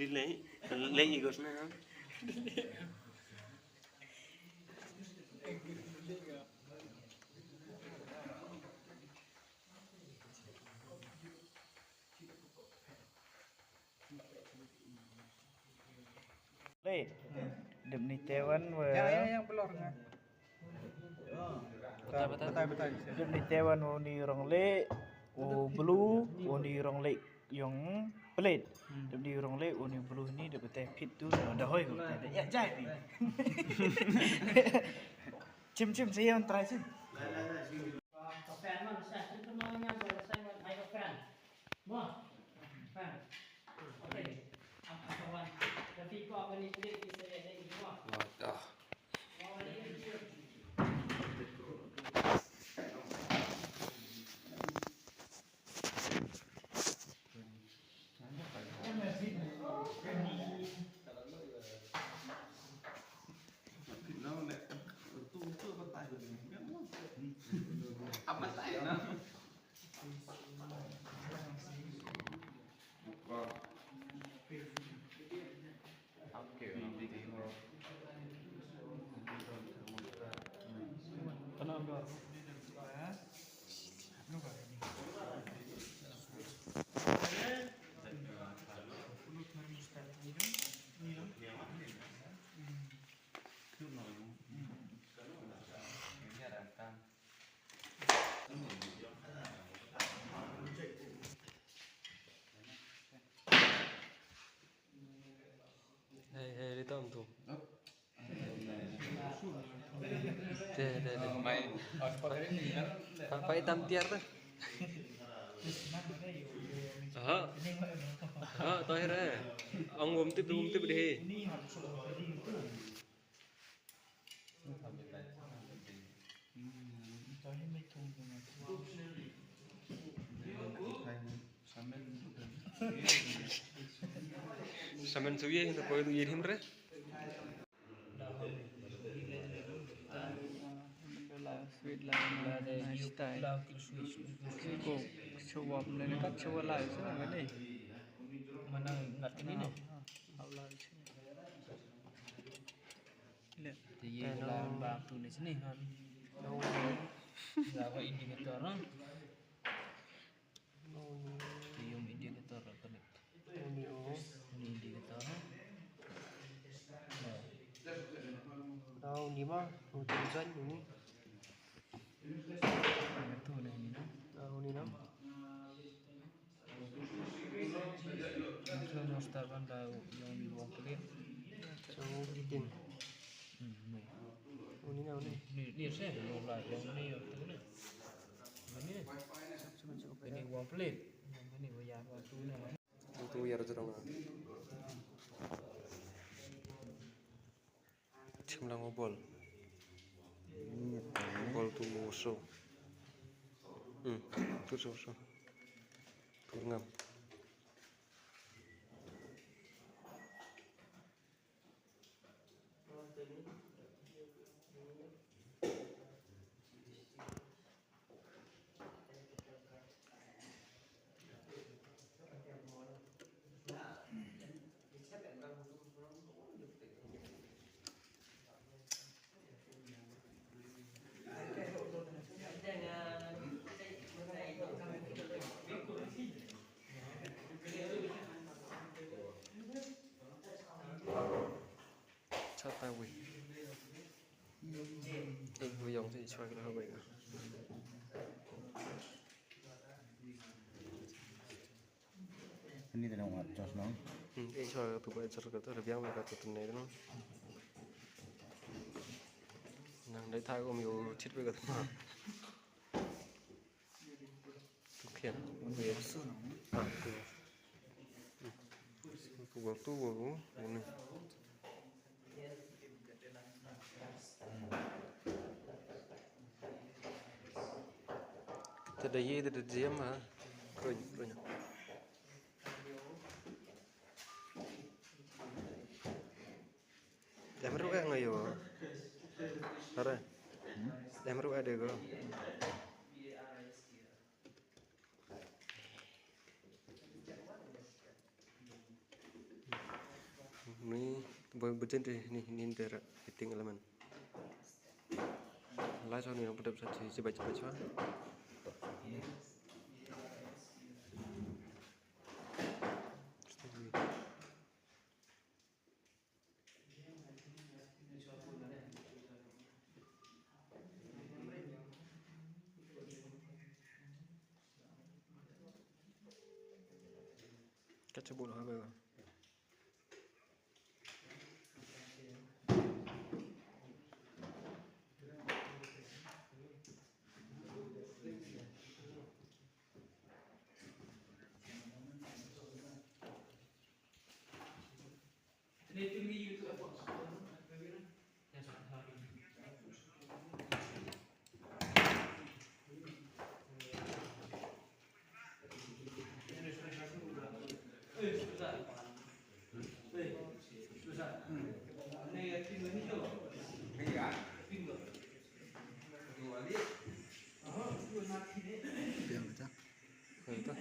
Delay ikut na. Late. Demi Tewan yang pelor kan. Betul. Demi Tewan ni rong le, blue ni rong le yang pelit. Demi rong le ni blue ni dapat tepit tu dah hoi kau. Ya jai ni. Cim saya on try cim. Fan mana saya? Kita namanya saya buat high fan. Mau? Fan. Okey. Apa kawan? Tapi kau apa ni pilih kita ada ini semua. Wadah. Hei, itu om tu. Deh. Main. Pakai tam tiar tu. Toh hera. Ang umtip deh. Samen suye itu kau itu yerim re. Sweet lah nice style. Kau coba beli kan coba lah itu kan ni. Mana ngat ni ni? Allah itu. Lihat. Dia dalam bak tu di sini kan. Berapa indikator kan? Tium indikator kan? Ini indikator. Tahu ni mah tujuan ini. Betul lah ini. Tahu ni nam. Kalau start kan dah yang di luar kulit. So giting. Ini nam ni. Ni saya mulai yang ni tu ni. Ini uang pelit. Ini bayar waktu ni. Itu ya terang. Cimlang ngobol. Ngobol tu musuh. Tu so. Tu ngam. Chata wih. Gue yang sih coba kita apa ya? Ini tidak muat jos nong. Coba tu buat cerita tu lebih awal kata tu nih tu. Nang dari thai om yo chit với kata mah. Tu kian. Tu waktu baru ini. Tidak ye tidak diam ah. Kau. Em rút ăn rồi vô. Hết rồi. Em rút ăn được không? berjente ini daerah hitting elemen. Lah soalnya yang pada bisa coba-coba. Kaca bola apa? Itu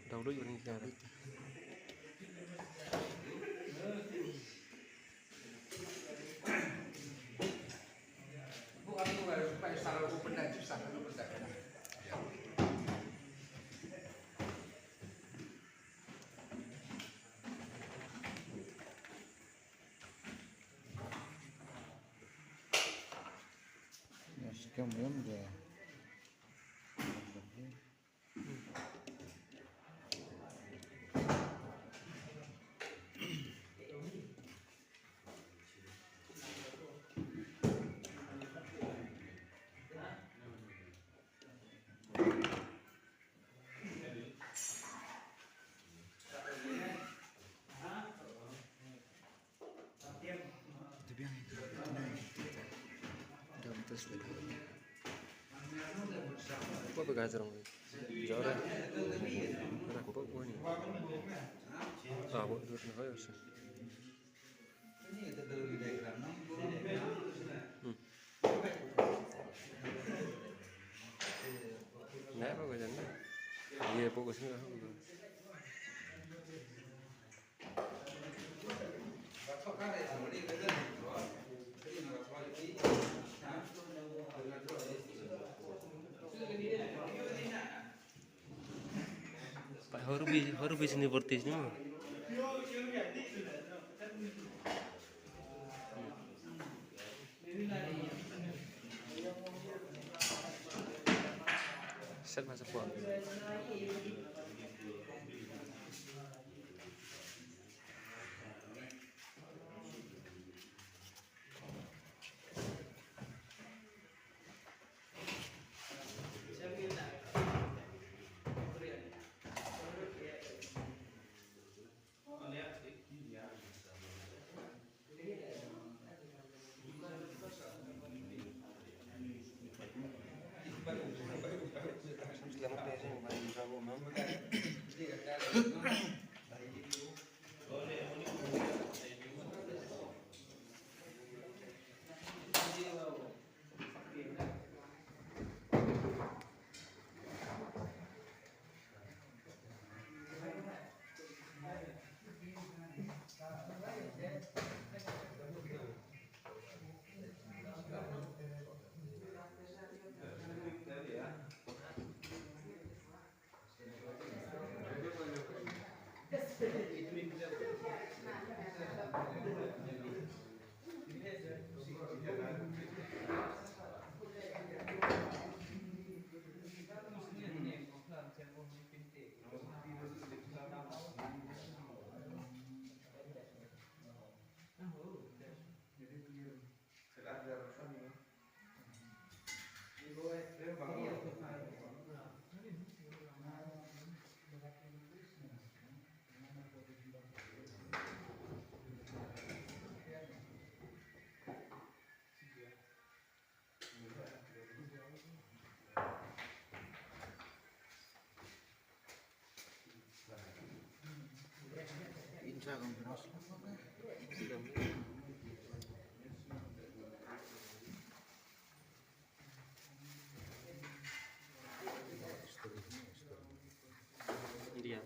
dahulu juga nih cara. Sekian dia. Apa begajar orang? Jauh dah. Nak buat apa ni? Buat dulu nak kaya sih. Nak apa begajar ni? Iya, fokus ni lah. Baru bisa ni vortis ni mah. Set masa puan. Dia.